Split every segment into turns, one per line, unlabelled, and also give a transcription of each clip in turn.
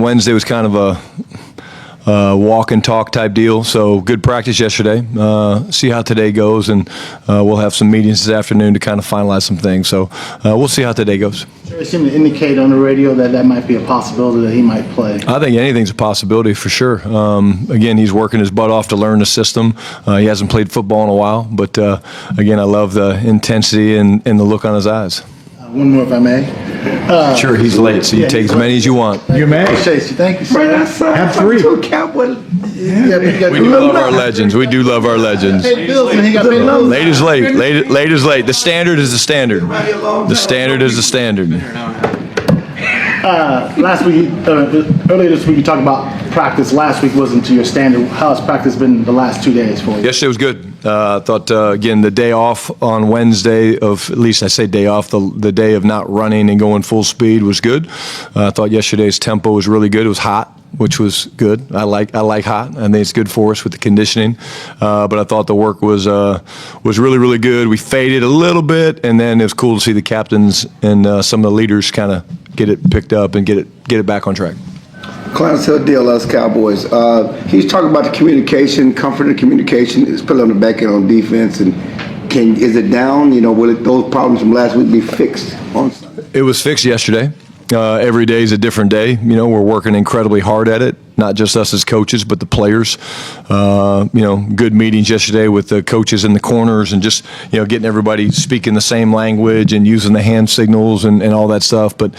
Wednesday was kind of a walk and talk type deal. So good practice yesterday. See how today goes, and we'll have some meetings this afternoon to kind of finalize some things. So we'll see how today goes.
It seemed to indicate on the radio that might be a possibility that he might play.
I think anything's a possibility for sure. Again, he's working his butt off to learn the system. He hasn't played football in a while, but again, I love the intensity and the look on his eyes.
One more, if I may.
Sure, he's late, so you take as many as you want.
You may. Chase, thank you, sir.
Have three.
Cowboy.
We do love our legends. We do love our legends.
Hey, Bills, and he got paid low.
Late is late. Late is late. The standard is the standard. The standard is the standard.
Last week, earlier this week, you talked about practice. Last week wasn't to your standard. How has practice been the last 2 days for you?
Yesterday was good. I thought, again, the day off on Wednesday of, at least I say day off, the day of not running and going full speed was good. I thought yesterday's tempo was really good. It was hot, which was good. I like hot. I think it's good for us with the conditioning. But I thought the work was really, really good. We faded a little bit, and then it was cool to see the captains and some of the leaders kind of get it picked up and get it back on track.
Clarence Hill, DLS Cowboys. He's talking about the communication, comfort and communication, especially on the back end on defense. And is it down? You know, will those problems from last week be fixed on Sunday?
It was fixed yesterday. Every day is a different day. You know, we're working incredibly hard at it. Not just us as coaches, but the players. Good meetings yesterday with the coaches in the corners and just, getting everybody speaking the same language and using the hand signals and all that stuff. But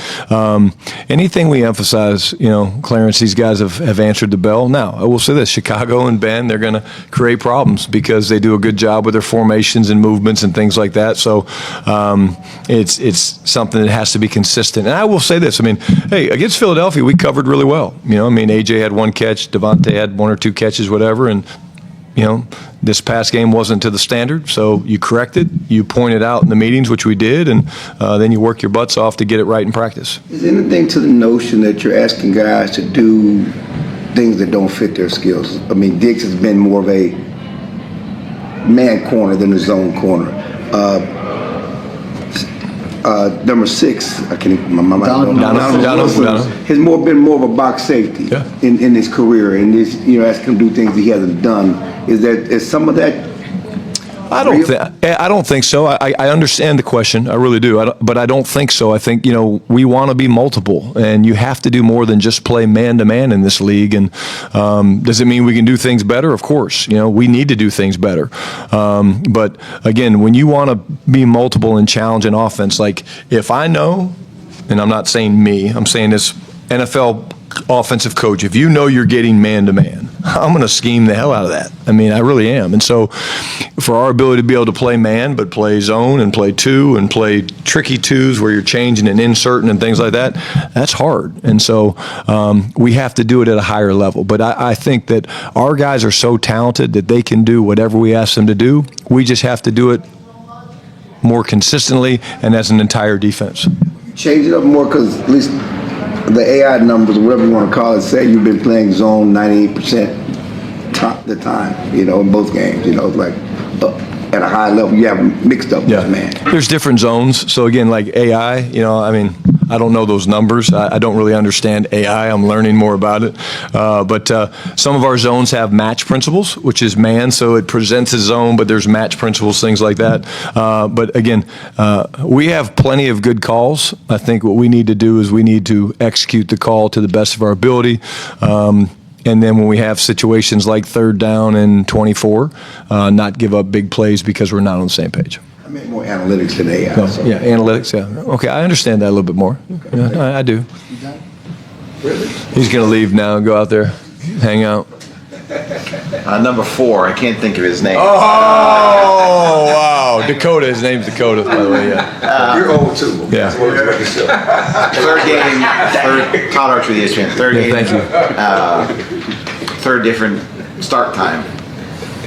anything we emphasize, Clarence, these guys have answered the bell. Now, I will say this, Chicago and Ben, they're going to create problems because they do a good job with their formations and movements and things like that. So it's something that has to be consistent. And I will say this, hey, against Philadelphia, we covered really well. AJ had one catch, Devontae had one or two catches, whatever, and this past game wasn't to the standard, so you corrected, you pointed out in the meetings, which we did, and then you work your butts off to get it right in practice.
Is there anything to the notion that you're asking guys to do things that don't fit their skills? Diggs has been more of a man corner than a zone corner. Number 6, I can't. My mind.
Donovan
has been more of a box safety in his career, and asking him to do things he hasn't done. Is some of that?
I don't think so. I understand the question. I really do. But I don't think so. I think, we want to be multiple, and you have to do more than just play man-to-man in this league. And does it mean we can do things better? Of course. We need to do things better. But, again, when you want to be multiple and challenge an offense, like if I know, and I'm not saying me, I'm saying this NFL offensive coach, if you know you're getting man-to-man, I'm going to scheme the hell out of that. I really am. And so for our ability to be able to play man, but play zone and play two and play tricky twos where you're changing and inserting and things like that, that's hard. And so we have to do it at a higher level. But I think that our guys are so talented that they can do whatever we ask them to do. We just have to do it more consistently and as an entire defense.
Change it up more because at least the AI numbers, whatever you want to call it, say you've been playing zone 98% the time, in both games. It's like at a high level, you have mixed up with man.
There's different zones. So again, like AI, I don't know those numbers. I don't really understand AI. I'm learning more about it. But some of our zones have match principles, which is man, so it presents a zone, but there's match principles, things like that. But again, we have plenty of good calls. I think what we need to do is we need to execute the call to the best of our ability. And then when we have situations like 3rd down and 24, not give up big plays because we're not on the same page.
I meant more analytics than AI.
No, so. Yeah, analytics, yeah. Okay, I understand that a little bit more. Okay. Yeah, I do.
Really?
He's going to leave now and go out there, hang out.
Number 4, I can't think of his name.
Oh, wow. Dakota, his name's Dakota, by the way, yeah.
You're old, too.
Yeah.
Third game, Todd Archer, the ESPN. Third game.
Thank you.
Third different start time.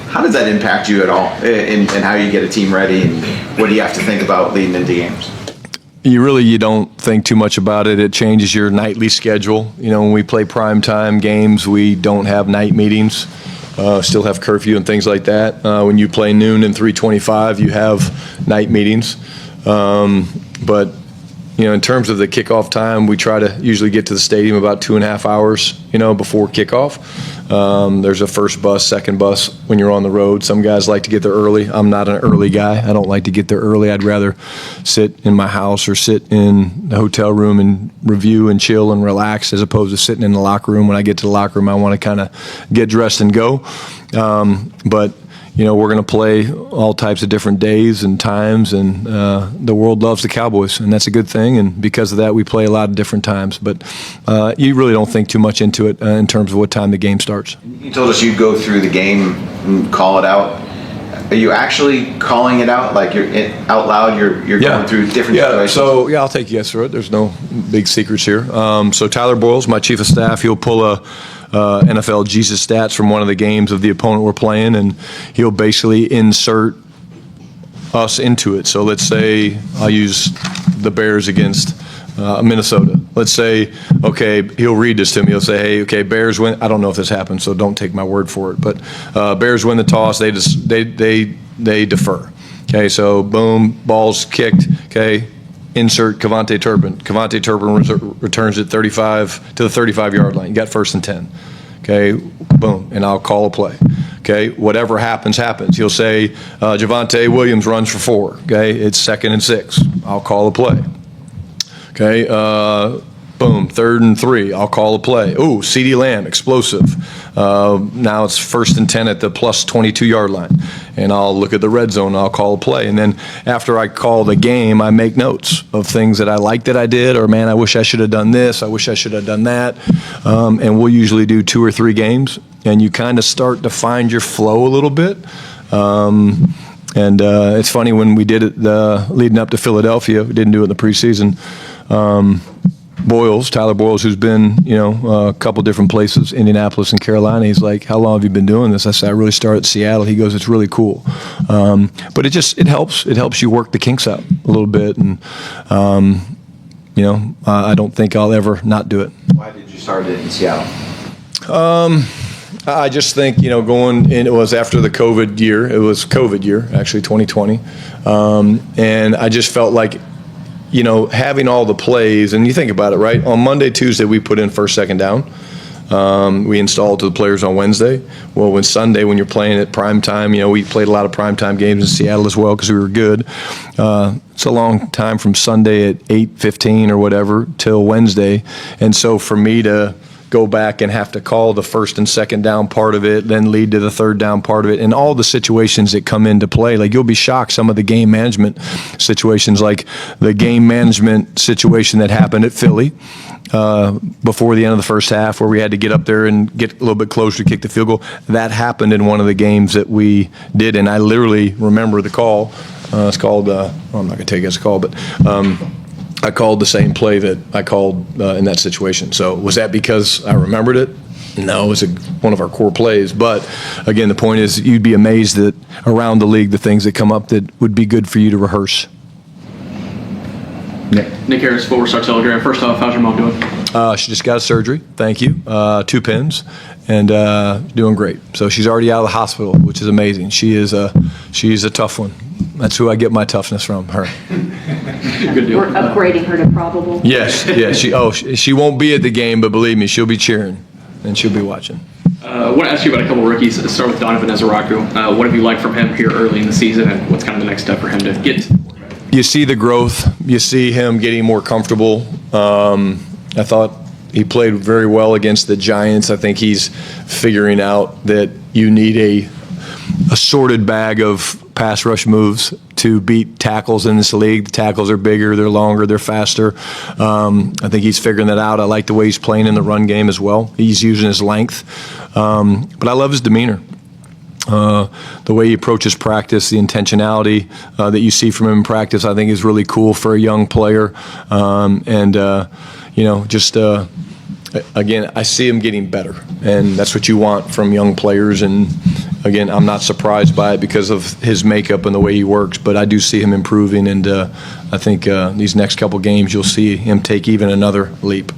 How does that impact you at all in how you get a team ready, and what do you have to think about leading into games?
You don't think too much about it. It changes your nightly schedule. When we play primetime games, we don't have night meetings. Still have curfew and things like that. When you play noon and 3:25, you have night meetings. But in terms of the kickoff time, we try to usually get to the stadium about 2.5 hours, before kickoff. There's a first bus, second bus when you're on the road. Some guys like to get there early. I'm not an early guy. I don't like to get there early. I'd rather sit in my house or sit in the hotel room and review and chill and relax as opposed to sitting in the locker room. When I get to the locker room, I want to kind of get dressed and go. But we're going to play all types of different days and times, and the world loves the Cowboys, and that's a good thing. And because of that, we play a lot of different times. But you really don't think too much into it in terms of what time the game starts.
You told us you'd go through the game and call it out. Are you actually calling it out, like you're out loud? You're going through different situations.
So I'll take you guys through it. There's no big secrets here. So Tyler Boyles, my chief of staff, he'll pull a NFL Jesus stats from one of the games of the opponent we're playing, and he'll basically insert us into it. So let's say I'll use the Bears against Minnesota. Let's say, okay, he'll read this to me. He'll say, hey, okay, Bears win. I don't know if this happened, so don't take my word for it. But Bears win the toss. They defer. Okay, so boom, ball's kicked. Okay, insert Kevontae Turpin. Kevontae Turpin returns it 35 to the 35-yard line. You got 1st and 10. Okay, boom, and I'll call a play. Okay, whatever happens, happens. He'll say Javonte Williams runs for 4. Okay, it's 2nd and 6. I'll call a play. Okay, boom, 3rd and 3. I'll call a play. Ooh, CeeDee Lamb, explosive. Now it's 1st and 10 at the plus 22-yard line. And I'll look at the red zone and I'll call a play. And then after I call the game, I make notes of things that I like that I did, or man, I wish I should have done this. I wish I should have done that. And we'll usually do 2 or 3 games. And you kind of start to find your flow a little bit. And it's funny, when we did it leading up to Philadelphia, we didn't do it in the preseason. Tyler Boyles, who's been, a couple different places, Indianapolis and Carolina, he's like, how long have you been doing this? I said, I really started at Seattle. He goes, it's really cool. But it helps. It helps you work the kinks out a little bit. And, I don't think I'll ever not do it.
Why did you start it in Seattle?
I just think, going in, it was after the COVID year. It was COVID year, actually, 2020. And I just felt like, having all the plays, and you think about it, right? On Monday, Tuesday, we put in 1st, 2nd down. We installed to the players on Wednesday. Well, when Sunday, when you're playing at prime time, we played a lot of prime time games in Seattle as well because we were good. It's a long time from Sunday at 8:15 or whatever till Wednesday. And so for me to go back and have to call the 1st and 2nd down part of it, then lead to the 3rd down part of it, and all the situations that come into play. Like, you'll be shocked, some of the game management situations, like the game management situation that happened at Philly before the end of the first half, where we had to get up there and get a little bit closer to kick the field goal. That happened in one of the games that we did, and I literally remember the call. It's called, I'm not going to tell you guys the call, but I called the same play that I called in that situation. So was that because I remembered it? No, it was one of our core plays. But again, the point is, you'd be amazed that around the league, the things that come up that would be good for you to rehearse.
Nick Harris, Full Star Telegram. First off, how's your mom doing?
She just got surgery. Thank you. 2 pins, and doing great. So she's already out of the hospital, which is amazing. She's a tough one. That's who I get my toughness from, her.
Good deal.
We're upgrading her to probable.
Yes. She won't be at the game, but believe me, she'll be cheering and she'll be watching.
I want to ask you about a couple rookies. Let's start with Donovan Ezaraku. What have you liked from him here early in the season, and what's kind of the next step for him to get?
You see the growth. You see him getting more comfortable. I thought he played very well against the Giants. I think he's figuring out that you need a sorted bag of pass rush moves to beat tackles in this league. The tackles are bigger, they're longer, they're faster. I think he's figuring that out. I like the way he's playing in the run game as well. He's using his length. But I love his demeanor. The way he approaches practice, the intentionality that you see from him in practice, I think is really cool for a young player. Again, I see him getting better, and that's what you want from young players. And again, I'm not surprised by it because of his makeup and the way he works, but I do see him improving, and I think these next couple games you'll see him take even another leap.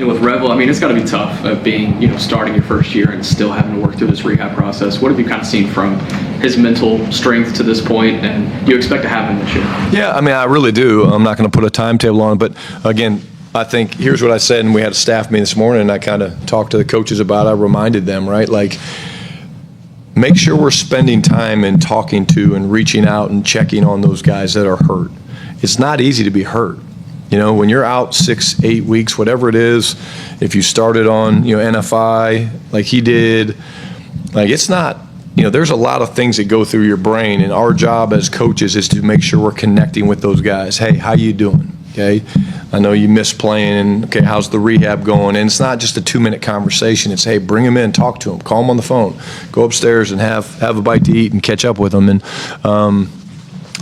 And with Revel, I mean, it's got to be tough being, starting your first year and still having to work through this rehab process. What have you kind of seen from his mental strength to this point, and you expect to have him this year?
Yeah, I mean, I really do. I'm not going to put a timetable on it, but again, I think here's what I said, and we had a staff meeting this morning, and I kind of talked to the coaches about it. I reminded them, right, like, make sure we're spending time and talking to and reaching out and checking on those guys that are hurt. It's not easy to be hurt. When you're out 6-8 weeks, whatever it is, if you started on, NFI like he did, like it's not, there's a lot of things that go through your brain, and our job as coaches is to make sure we're connecting with those guys. Hey, how you doing? Okay, I know you miss playing, and okay, how's the rehab going? And it's not just a 2-minute conversation. It's, hey, bring him in, talk to him, call him on the phone, go upstairs and have a bite to eat and catch up with him. And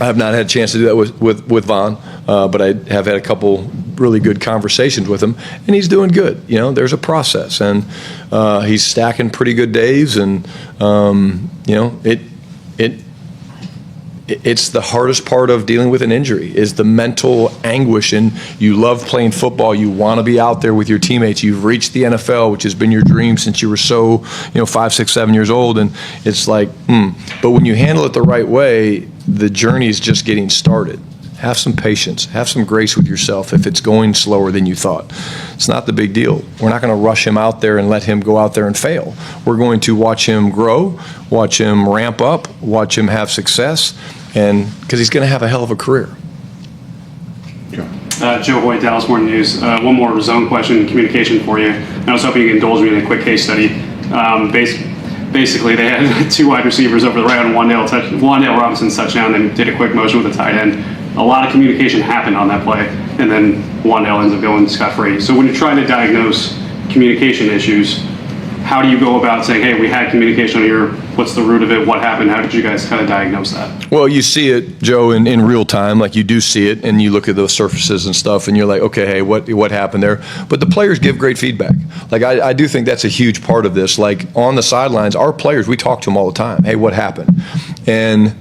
I have not had a chance to do that with Vaughn, but I have had a couple really good conversations with him, and he's doing good. There's a process, and he's stacking pretty good days, and it's the hardest part of dealing with an injury is the mental anguish. And you love playing football. You want to be out there with your teammates. You've reached the NFL, which has been your dream since you were so, 5, 6, 7 years old. And it's like, But when you handle it the right way, the journey is just getting started. Have some patience. Have some grace with yourself if it's going slower than you thought. It's not the big deal. We're not going to rush him out there and let him go out there and fail. We're going to watch him grow, watch him ramp up, watch him have success, and because he's going to have a hell of a career.
Joe Hoyt, Dallas Morning News. One more zone question, communication for you. And I was hoping you could indulge me in a quick case study. Basically, they had 2 wide receivers over the right on Wan'Dale Robinson's touchdown, and did a quick motion with a tight end. A lot of communication happened on that play, and then Wan'Dale ends up going scot-free. So when you're trying to diagnose communication issues, how do you go about saying, hey, we had communication here, what's the root of it, what happened, how did you guys kind of diagnose that?
Well, you see it, Joe, in real time. Like, you do see it, and you look at those surfaces and stuff, and you're like, okay, hey, what happened there? But the players give great feedback. Like, I do think that's a huge part of this. Like, on the sidelines, our players, we talk to them all the time. Hey, what happened? And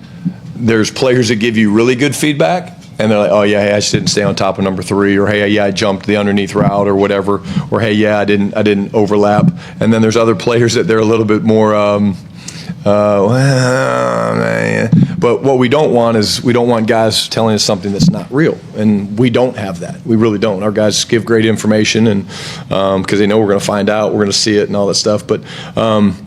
there's players that give you really good feedback, and they're like, oh, yeah, hey, I just didn't stay on top of number 3, or hey, yeah, I jumped the underneath route or whatever, or hey, yeah, I didn't overlap. And then there's other players that they're a little bit more but what we don't want is we don't want guys telling us something that's not real, and we don't have that. We really don't. Our guys give great information, and because they know we're going to find out, we're going to see it and all that stuff. But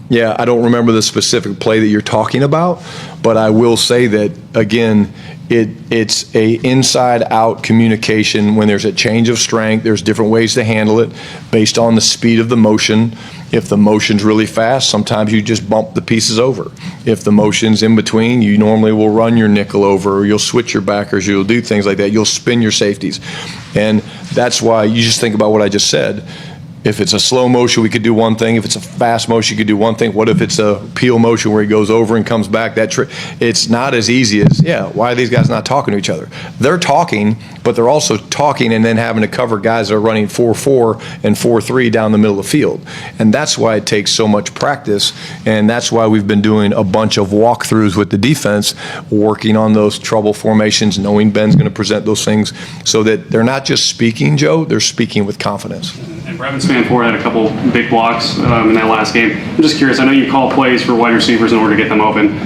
yeah, I don't remember the specific play that you're talking about, but I will say that again, it's a inside-out communication. When there's a change of strength, there's different ways to handle it based on the speed of the motion. If the motion's really fast, sometimes you just bump the pieces over. If the motion's in between, you normally will run your nickel over, or you'll switch your backers, you'll do things like that. You'll spin your safeties. And that's why you just think about what I just said. If it's a slow motion, we could do one thing. If it's a fast motion, you could do one thing. What if it's a peel motion where he goes over and comes back? It's not as easy as, yeah, why are these guys not talking to each other? They're talking, but they're also talking and then having to cover guys that are running 4-4 and 4-3 down the middle of the field. And that's why it takes so much practice, and that's why we've been doing a bunch of walkthroughs with the defense, working on those trouble formations, knowing Ben's going to present those things, so that they're not just speaking, Joe, they're speaking with confidence.
And Brevin Spanford had a couple big blocks in that last game. I'm just curious, I know you call plays for wide receivers in order to get them open.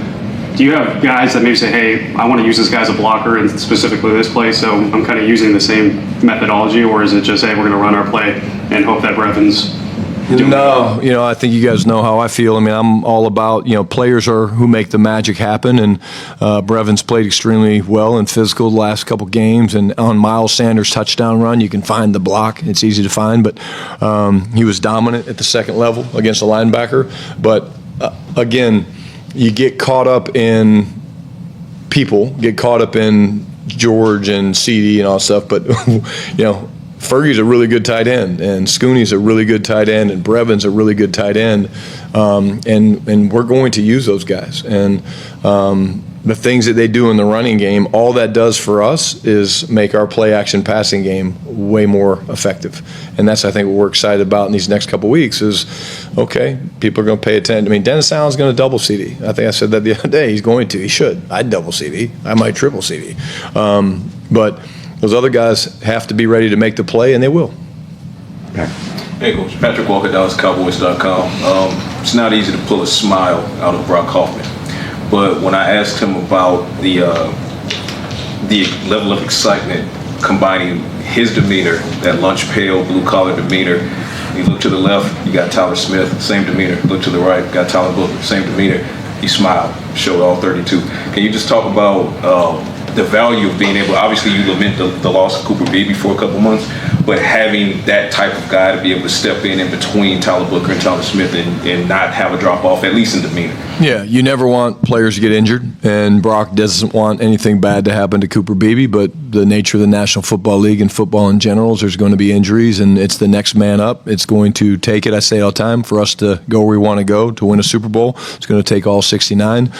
Do you have guys that maybe say, hey, I want to use this guy as a blocker, and specifically this play, so I'm kind of using the same methodology, or is it just, hey, we're going to run our play and hope that Brevin's doing
No, I think you guys know how I feel. I mean, I'm all about, players are who make the magic happen, and Brevin's played extremely well and physical the last couple games, and on Miles Sanders' touchdown run, you can find the block. It's easy to find, but he was dominant at the second level against a linebacker. But again, you get caught up in people, get caught up in George and CD and all that stuff, but, Fergie's a really good tight end, and Scooney's a really good tight end, and Brevin's a really good tight end, and we're going to use those guys. And the things that they do in the running game, all that does for us is make our play-action passing game way more effective. And that's, I think, what we're excited about in these next couple of weeks is, okay, people are going to pay attention. I mean, Dennis Allen's going to double CD. I think I said that the other day. He's going to. He should. I'd double CD. I might triple CD. But those other guys have to be ready to make the play, and they will.
Okay. Hey, Coach. Patrick Walker, DallasCowboys.com. It's not easy to pull a smile out of Brock Hoffman, but when I asked him about the level of excitement combining his demeanor, that lunch pail, blue-collar demeanor, he looked to the left, you got Tyler Smith, same demeanor. Looked to the right, got Tyler Booker, same demeanor. He smiled, showed all 32. Can you just talk about the value of being able, obviously you lament the loss of Cooper Beebe for a couple months, but having that type of guy to be able to step in between Tyler Booker and Tyler Smith and not have a drop off, at least in demeanor.
Yeah, you never want players to get injured, and Brock doesn't want anything bad to happen to Cooper Beebe, but the nature of the National Football League and football in general is there's going to be injuries, and it's the next man up. It's going to take it, I say all the time, for us to go where we want to go to win a Super Bowl. It's going to take all 69.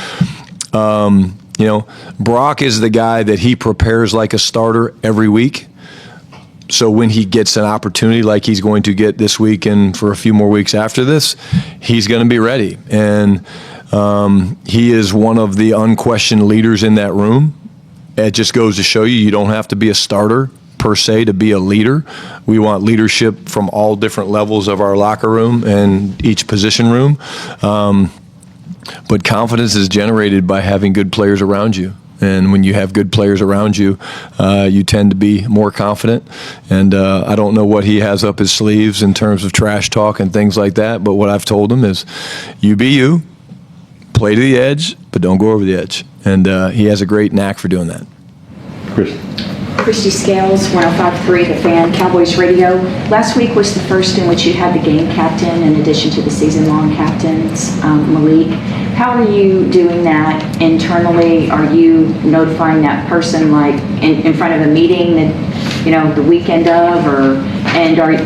You know, Brock is the guy that he prepares like a starter every week. So when he gets an opportunity like he's going to get this week and for a few more weeks after this, he's going to be ready. And he is one of the unquestioned leaders in that room. It just goes to show you don't have to be a starter per se to be a leader. We want leadership from all different levels of our locker room and each position room. But confidence is generated by having good players around you. And when you have good players around you, you tend to be more confident. And I don't know what he has up his sleeves in terms of trash talk and things like that. But what I've told him is, you be you, play to the edge, but don't go over the edge. And he has a great knack for doing that.
Christy Scales, 105.3 The Fan, Cowboys Radio. Last week was the first in which you had the game captain in addition to the season-long captains, Malik. How are you doing that internally? Are you notifying that person like in front of a meeting that, you know, the weekend of,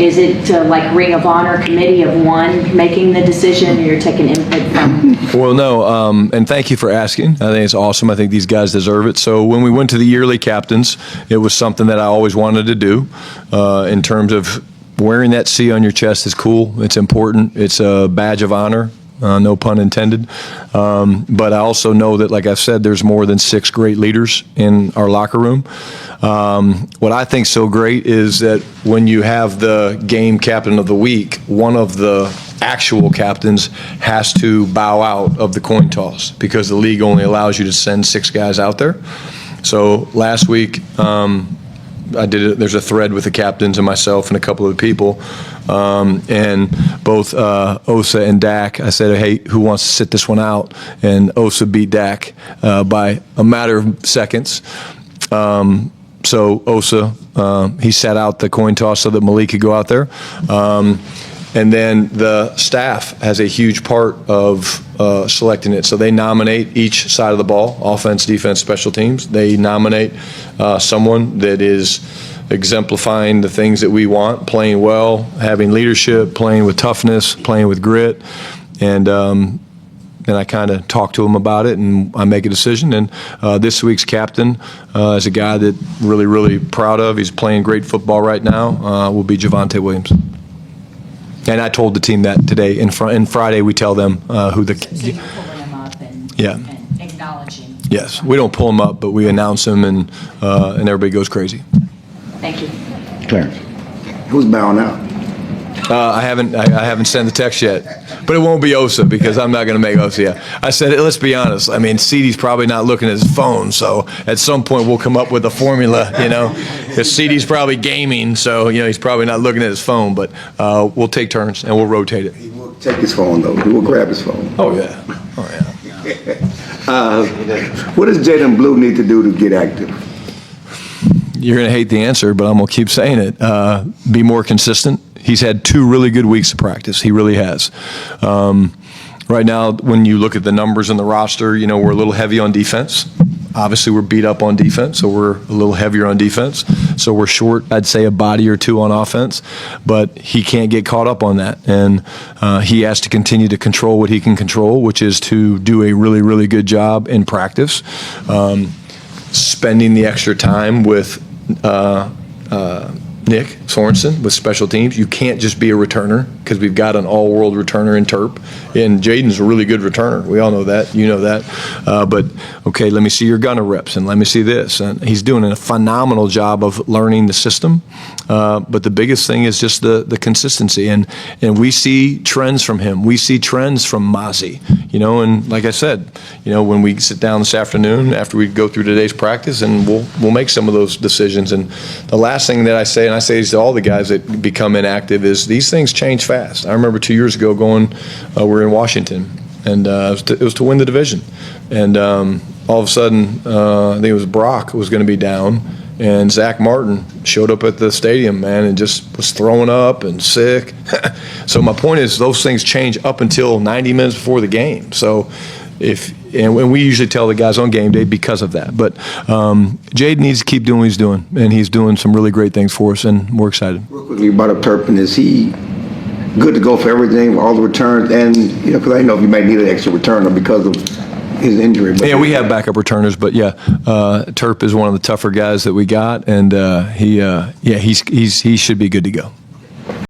is it like Ring of Honor committee of one making the decision, or you're taking input from?
Well, no, and thank you for asking. I think it's awesome. I think these guys deserve it. So when we went to the yearly captains, it was something that I always wanted to do in terms of wearing that C on your chest is cool. It's important. It's a badge of honor. No pun intended. But I also know that, like I've said, there's more than 6 great leaders in our locker room. What I think so great is that when you have the game captain of the week, one of the actual captains has to bow out of the coin toss because the league only allows you to send 6 guys out there. So last week, I did it. There's a thread with the captains and myself and a couple of people, and both Osa and Dak. I said, "Hey, who wants to sit this one out?" And Osa beat Dak by a matter of seconds. So Osa, he sat out the coin toss so that Malik could go out there. And then the staff has a huge part of selecting it. So they nominate each side of the ball, offense, defense, special teams. They nominate someone that is exemplifying the things that we want, playing well, having leadership, playing with toughness, playing with grit. And I kind of talk to them about it, and I make a decision. And this week's captain is a guy that really, really proud of. He's playing great football right now, will be Javonte Williams. And I told the team that today. And Friday we tell them who the.
So you're pulling them up and acknowledging.
Yes, we don't pull them up, but we announce them, and everybody goes crazy.
Thank you.
Clarence. Who's bowing out?
I haven't sent the text yet, but it won't be Osa because I'm not going to make Osa yet. I said, let's be honest. I mean, CeeDee's probably not looking at his phone, so at some point we'll come up with a formula, you know, because CeeDee's probably gaming, so you know he's probably not looking at his phone. But we'll take turns and we'll rotate it.
He will take his phone though. He will grab his phone.
Oh yeah, oh yeah.
What does Jaden Blue need to do to get active?
You're going to hate the answer, but I'm going to keep saying it. Be more consistent. He's had 2 really good weeks of practice. He really has. Right now, when you look at the numbers in the roster, you know, we're a little heavy on defense. Obviously, we're beat up on defense, so we're a little heavier on defense. So we're short, I'd say, a body or 2 on offense. But he can't get caught up on that. And he has to continue to control what he can control, which is to do a really, really good job in practice. Spending the extra time with Nick Sorensen with special teams. You can't just be a returner because we've got an all-world returner in Terp, and Jaden's a really good returner. We all know that. You know that. But okay, let me see your gunner reps, and let me see this. And he's doing a phenomenal job of learning the system. But the biggest thing is just the consistency, and we see trends from him. We see trends from Mozzie. And like I said, when we sit down this afternoon after we go through today's practice, and we'll make some of those decisions. And the last thing that I say, and I say this to all the guys that become inactive, is these things change fast. I remember 2 years ago we're in Washington, and it was to win the division. And all of a sudden, I think it was Brock was going to be down, and Zach Martin showed up at the stadium, man, and just was throwing up and sick. So my point is, those things change up until 90 minutes before the game. So and we usually tell the guys on game day because of that. But Jade needs to keep doing what he's doing, and he's doing some really great things for us, and we're excited.
Real quickly about Turpin, is he good to go for everything, all the returns, and because I know he might need an extra returner because of his injury. But
yeah, we have backup returners, but Terp is one of the tougher guys that we got, and he should be good to go.